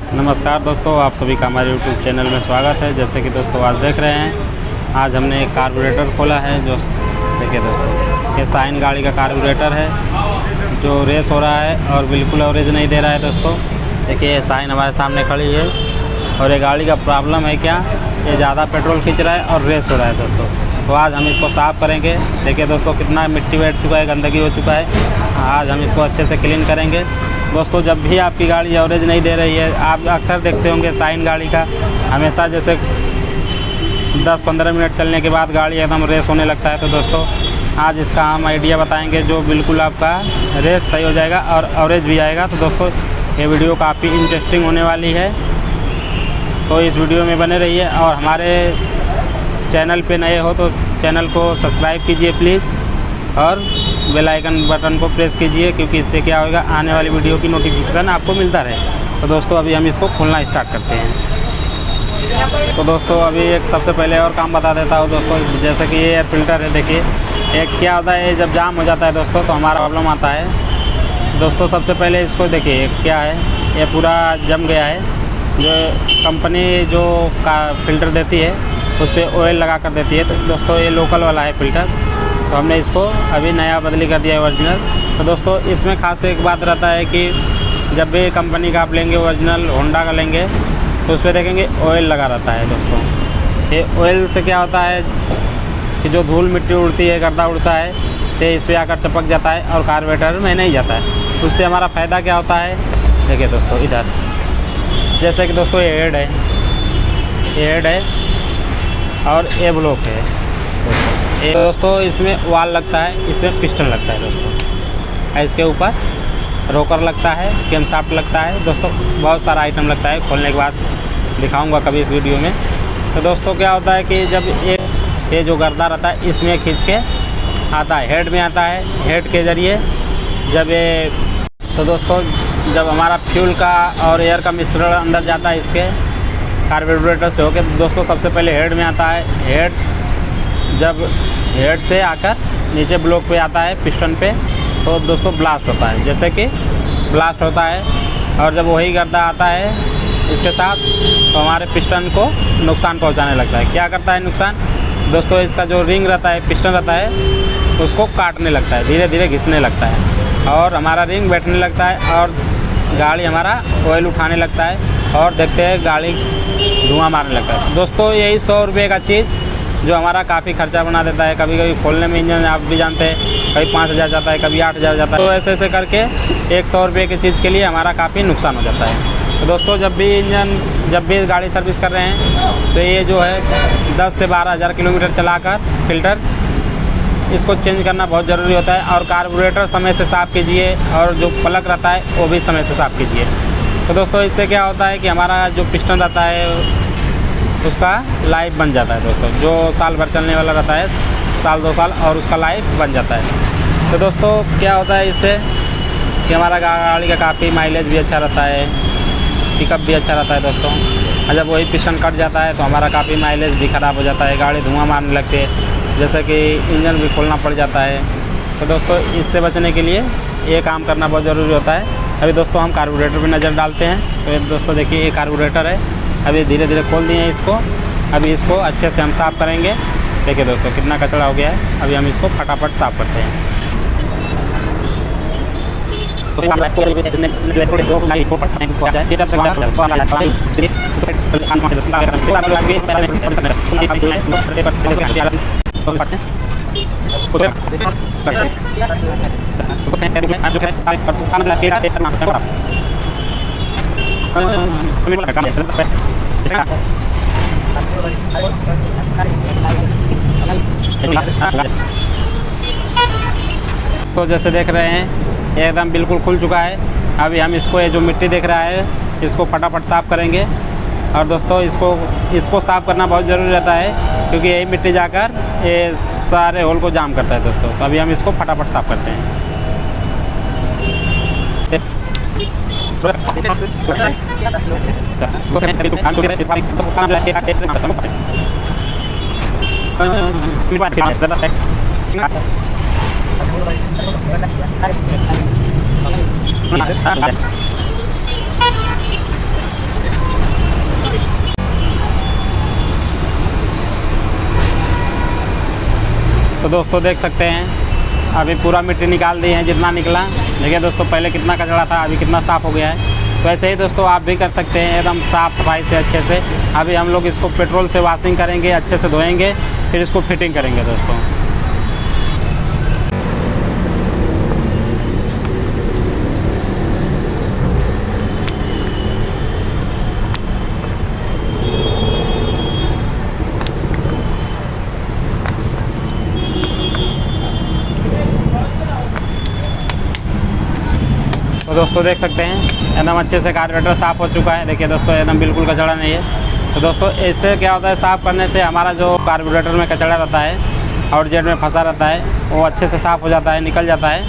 नमस्कार दोस्तों, आप सभी का हमारे YouTube चैनल में स्वागत है। जैसे कि दोस्तों आज देख रहे हैं, आज हमने एक कार्बोरेटर खोला है। जो देखिए दोस्तों, ये शाइन गाड़ी का कार्बोरेटर है जो रेस हो रहा है और बिल्कुल एवरेज नहीं दे रहा है। दोस्तों देखिए, ये शाइन हमारे सामने खड़ी है और ये गाड़ी का प्रॉब्लम है क्या, ये ज़्यादा पेट्रोल खींच रहा है और रेस हो रहा है। दोस्तों तो आज हम इसको साफ़ करेंगे। देखिए दोस्तों, कितना मिट्टी बैठ चुका है, गंदगी हो चुका है। आज हम इसको अच्छे से क्लीन करेंगे। दोस्तों जब भी आपकी गाड़ी एवरेज नहीं दे रही है, आप अक्सर देखते होंगे शाइन गाड़ी का हमेशा जैसे 10-15 मिनट चलने के बाद गाड़ी एकदम रेस होने लगता है। तो दोस्तों आज इसका हम आइडिया बताएंगे जो बिल्कुल आपका रेस सही हो जाएगा और एवरेज भी आएगा। तो दोस्तों ये वीडियो काफ़ी इंटरेस्टिंग होने वाली है, तो इस वीडियो में बने रहिए। और हमारे चैनल पे नए हो तो चैनल को सब्सक्राइब कीजिए प्लीज़, और बेल आइकन बटन को प्रेस कीजिए, क्योंकि इससे क्या होगा, आने वाली वीडियो की नोटिफिकेशन आपको मिलता रहे। तो दोस्तों अभी हम इसको खोलना स्टार्ट करते हैं। तो दोस्तों अभी एक सबसे पहले और काम बता देता हूँ दोस्तों। जैसे कि ये एयर फिल्टर है, देखिए एक क्या होता है, जब जाम हो जाता है दोस्तों तो हमारा प्रॉब्लम आता है। दोस्तों सबसे पहले इसको देखिए क्या है, ये पूरा जम गया है। जो कंपनी जो का फ़िल्टर देती है उस पर ऑयल लगा कर देती है। तो दोस्तों ये लोकल वाला है फ़िल्टर, तो हमने इसको अभी नया बदली कर दिया है, ओरिजिनल। तो दोस्तों इसमें खास एक बात रहता है कि जब भी कंपनी का आप लेंगे, ओरिजिनल होंडा का लेंगे, तो उस पर देखेंगे ऑयल लगा रहता है। दोस्तों ये ऑयल से क्या होता है कि जो धूल मिट्टी उड़ती है, गर्दा उड़ता है, तो इस पर आकर चिपक जाता है और कार्बोरेटर में नहीं जाता है। उससे हमारा फ़ायदा क्या होता है, देखिए दोस्तों इधर जैसे कि दोस्तों ये हेड है, ये हेड है और ये ब्लॉक है। ये दोस्तों इसमें वाल लगता है, इसमें पिस्टन लगता है दोस्तों, इसके ऊपर रोकर लगता है, कैमशाफ्ट लगता है। दोस्तों बहुत सारा आइटम लगता है, खोलने के बाद दिखाऊंगा कभी इस वीडियो में। तो दोस्तों क्या होता है कि जब ये जो गर्दा रहता है इसमें खींच के आता है, हेड में आता है। हेड के ज़रिए जब ये, तो दोस्तों जब हमारा फ्यूल का और एयर का मिश्रण अंदर जाता है इसके कार्बोरेटर से होकर, तो दोस्तों सबसे पहले हेड में आता है। हेड जब हेड से आकर नीचे ब्लॉक पे आता है, पिस्टन पे, तो दोस्तों ब्लास्ट होता है, जैसे कि ब्लास्ट होता है। और जब वही गर्दा आता है इसके साथ, तो हमारे पिस्टन को नुकसान पहुंचाने लगता है। क्या करता है नुकसान, दोस्तों इसका जो रिंग रहता है, पिस्टन रहता है, उसको काटने लगता है, धीरे धीरे घिसने लगता है और हमारा रिंग बैठने लगता है और गाड़ी हमारा ऑयल उठाने लगता है और देखते हैं गाड़ी धुआं मारने लगता है। दोस्तों यही 100 रुपये का चीज़ जो हमारा काफ़ी खर्चा बना देता है। कभी कभी खोलने में इंजन आप भी जानते हैं, कभी 5000 जाता है, कभी 8000 जाता है। तो ऐसे ऐसे करके 100 रुपये की चीज़ के लिए हमारा काफ़ी नुकसान हो जाता है। तो दोस्तों जब भी गाड़ी सर्विस कर रहे हैं, तो ये जो है 10 से 12 हज़ार किलोमीटर चलाकर फ़िल्टर इसको चेंज करना बहुत ज़रूरी होता है। और कार्बोरेटर समय से साफ़ कीजिए, और जो प्लग रहता है वो भी समय से साफ़ कीजिए। तो दोस्तों इससे क्या होता है कि हमारा जो पिस्टन रहता है उसका लाइफ बन जाता है। दोस्तों जो साल भर चलने वाला रहता है, साल 2 साल, और उसका लाइफ बन जाता है। तो दोस्तों क्या होता है इससे कि हमारा गाड़ी का काफ़ी माइलेज भी अच्छा रहता है, पिकअप भी अच्छा रहता है दोस्तों। और जब वही पिस्टन कट जाता है तो हमारा काफ़ी माइलेज भी ख़राब हो जाता है, गाड़ी धुआं मारने लगती है, जैसे कि इंजन भी खोलना पड़ जाता है। तो दोस्तों इससे बचने के लिए ये काम करना बहुत ज़रूरी होता है। अभी दोस्तों हम कार्बोरेटर पर नज़र डालते हैं। तो ये दोस्तों देखिए, ये कार्बोरेटर है, अभी धीरे धीरे खोल दिए हैं इसको। अभी इसको अच्छे से हम साफ़ करेंगे। देखिए दोस्तों कितना कचरा हो गया है, अभी हम इसको फटाफट साफ़ करते हैं। तो जैसे देख रहे हैं एकदम बिल्कुल खुल चुका है। अभी हम इसको, ये जो मिट्टी देख रहा है, इसको फटाफट साफ़ करेंगे। और दोस्तों इसको साफ़ करना बहुत ज़रूरी रहता है, क्योंकि यही मिट्टी जाकर ये सारे होल को जाम करता है दोस्तों। तो अभी हम इसको फटाफट साफ़ करते हैं। तो दोस्तों देख सकते हैं अभी पूरा मिट्टी निकाल दी है, जितना निकला। देखिए दोस्तों पहले कितना कचरा था, अभी कितना साफ़ हो गया है। तो ऐसे ही दोस्तों आप भी कर सकते हैं एकदम साफ़ सफाई से अच्छे से। अभी हम लोग इसको पेट्रोल से वॉशिंग करेंगे, अच्छे से धोएंगे, फिर इसको फिटिंग करेंगे दोस्तों। तो दोस्तों देख सकते हैं एकदम अच्छे से कार्बोरेटर साफ़ हो चुका है। देखिए दोस्तों एकदम बिल्कुल कचरा नहीं है। तो दोस्तों इससे क्या होता है, साफ़ करने से हमारा जो कार्बोरेटर में कचरा रहता है और जेट में फंसा रहता है वो अच्छे से साफ़ हो जाता है, निकल जाता है,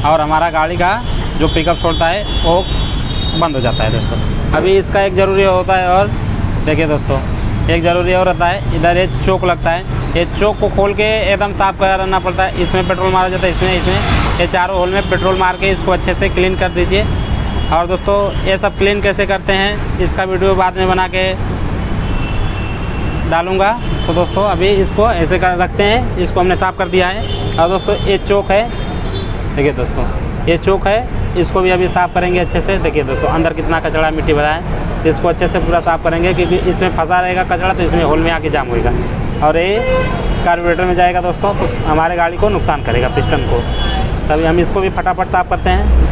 और हमारा गाड़ी का जो पिकअप छोड़ता है वो बंद हो जाता है दोस्तों। अभी इसका एक ज़रूरी होता है, और देखिए दोस्तों एक ज़रूरी और रहता है, इधर ये चोक लगता है, ये चोक को खोल के एकदम साफ़ करना पड़ता है। इसमें पेट्रोल मारा जाता है, इसमें ये चारों होल में पेट्रोल मार के इसको अच्छे से क्लीन कर दीजिए। और दोस्तों ये सब क्लीन कैसे करते हैं इसका वीडियो बाद में बना के डालूँगा। तो दोस्तों अभी इसको ऐसे कर रखते हैं, इसको हमने साफ़ कर दिया है। और दोस्तों ये चोक है, देखिए दोस्तों ये चोक है, इसको भी अभी साफ़ करेंगे अच्छे से। देखिए दोस्तों अंदर कितना कचरा मिट्टी भरा है, इसको अच्छे से पूरा साफ़ करेंगे, क्योंकि इसमें फंसा रहेगा कचरा तो इसमें होल में आके जाम होएगा और ये कार्बोरेटर में जाएगा दोस्तों, तो हमारे गाड़ी को नुकसान करेगा, पिस्टन को। तभी हम इसको भी फटाफट साफ़ करते हैं।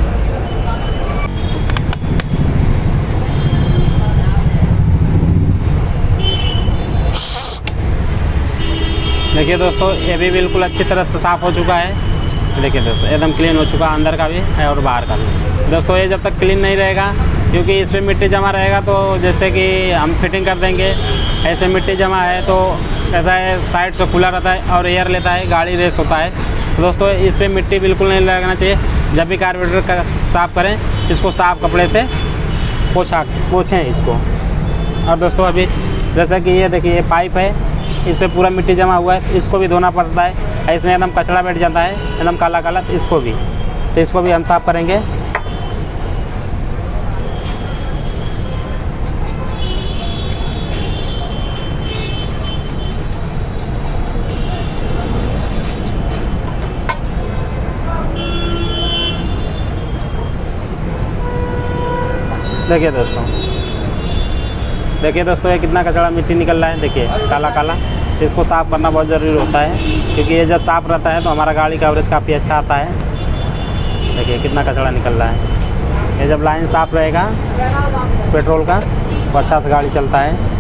देखिए दोस्तों ये भी बिल्कुल अच्छी तरह से साफ़ हो चुका है। देखिए दोस्तों एकदम क्लीन हो चुका, अंदर का भी है और बाहर का भी। दोस्तों ये जब तक क्लीन नहीं रहेगा, क्योंकि इस पर मिट्टी जमा रहेगा, तो जैसे कि हम फिटिंग कर देंगे, ऐसे मिट्टी जमा है तो ऐसा है साइड से खुला रहता है और एयर लेता है, गाड़ी रेस होता है। तो दोस्तों इस पर मिट्टी बिल्कुल नहीं लगना चाहिए। जब भी कार्बोरेटर का साफ़ करें, इसको साफ़ कपड़े से पोछें इसको। और दोस्तों अभी जैसा कि ये देखिए ये पाइप है, इस पर पूरा मिट्टी जमा हुआ है, इसको भी धोना पड़ता है, इसमें एकदम कचरा बैठ जाता है एकदम काला काला, तो इसको भी हम साफ़ करेंगे। देखिए दोस्तों ये कितना कचरा मिट्टी निकल रहा है, देखिए काला काला। इसको साफ़ करना बहुत ज़रूरी होता है, क्योंकि ये जब साफ़ रहता है तो हमारा गाड़ी का एवरेज काफ़ी अच्छा आता है। देखिए कितना कचरा निकल रहा है। ये जब लाइन साफ़ रहेगा पेट्रोल का तो अच्छा से गाड़ी चलता है।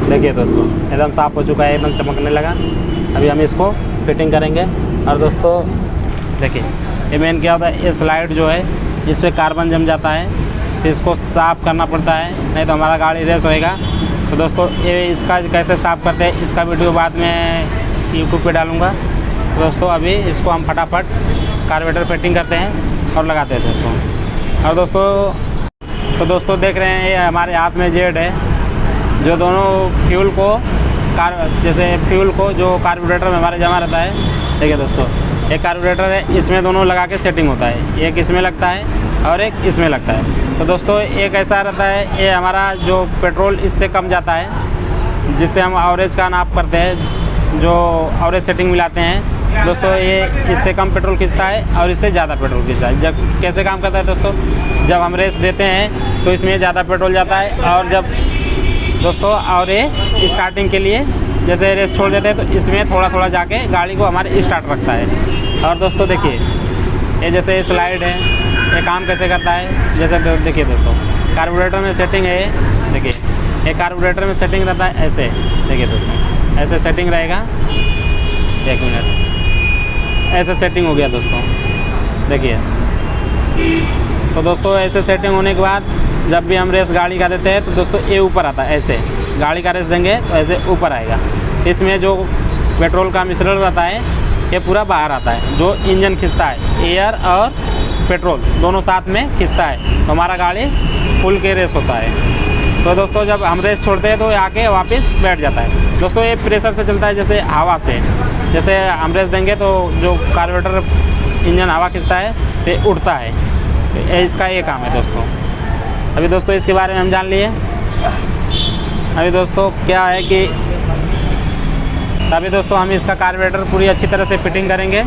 देखिए दोस्तों एकदम साफ़ हो चुका है, एकदम चमकने लगा। अभी हम इसको फिटिंग करेंगे। और दोस्तों देखिए ये मेन क्या होता है, ये स्लाइड जो है इस पर कार्बन जम जाता है, तो इसको साफ़ करना पड़ता है, नहीं तो हमारा गाड़ी रेस होएगा। तो दोस्तों ये इसका कैसे साफ़ करते हैं इसका वीडियो बाद में यूट्यूब पे डालूँगा। तो दोस्तों अभी इसको हम फटाफट कार्बोरेटर फिटिंग करते हैं और लगाते हैं दोस्तों। और दोस्तों देख रहे हैं ये हमारे हाथ में जेट है, जो दोनों फ्यूल को जो कार्बोरेटर में हमारे जमा रहता है। देखिए दोस्तों एक कार्बोरेटर है, इसमें दोनों लगा के सेटिंग होता है, एक इसमें लगता है और एक इसमें लगता है। तो दोस्तों एक ऐसा रहता है, ये हमारा जो पेट्रोल इससे कम जाता है, जिससे हम एवरेज का नाप करते हैं, जो एवरेज सेटिंग मिलाते हैं। दोस्तों ये इससे कम पेट्रोल खींचता है और इससे ज़्यादा पेट्रोल खींचता है। जब कैसे काम करता है दोस्तों, जब हम रेस देते हैं तो इसमें ज़्यादा पेट्रोल जाता है, और जब दोस्तों और ये स्टार्टिंग के लिए जैसे रेस छोड़ देते हैं तो इसमें थोड़ा थोड़ा जाके गाड़ी को हमारे स्टार्ट रखता है। और दोस्तों देखिए ये जैसे स्लाइड है, ये काम कैसे करता है, जैसे देखिए दोस्तों कार्बोरेटर में सेटिंग है, देखिए ये कार्बोरेटर में सेटिंग रहता है ऐसे। देखिए दोस्तों ऐसे सेटिंग रहेगा, 1 मिनट, ऐसे सेटिंग हो गया दोस्तों। देखिए तो दोस्तों ऐसे सेटिंग होने के बाद जब भी हम रेस गाड़ी का देते हैं तो दोस्तों ये ऊपर आता है, ऐसे गाड़ी का रेस देंगे तो ऐसे ऊपर आएगा। इसमें जो पेट्रोल का मिश्रण रहता है ये पूरा बाहर आता है, जो इंजन खींचता है, एयर और पेट्रोल दोनों साथ में खींचता है, तो हमारा गाड़ी फुल के रेस होता है। तो दोस्तों जब हम रेस छोड़ते हैं तो ये आके वापस बैठ जाता है। दोस्तों ये प्रेशर से चलता है, जैसे हवा से, जैसे हम रेस देंगे तो जो कार्बोरेटर इंजन हवा खींचता है तो उड़ता है, तो इसका ये काम है दोस्तों। अभी दोस्तों इसके बारे में हम जान लिए। अभी दोस्तों क्या है कि अभी दोस्तों हम इसका कार्बोरेटर पूरी अच्छी तरह से फिटिंग करेंगे।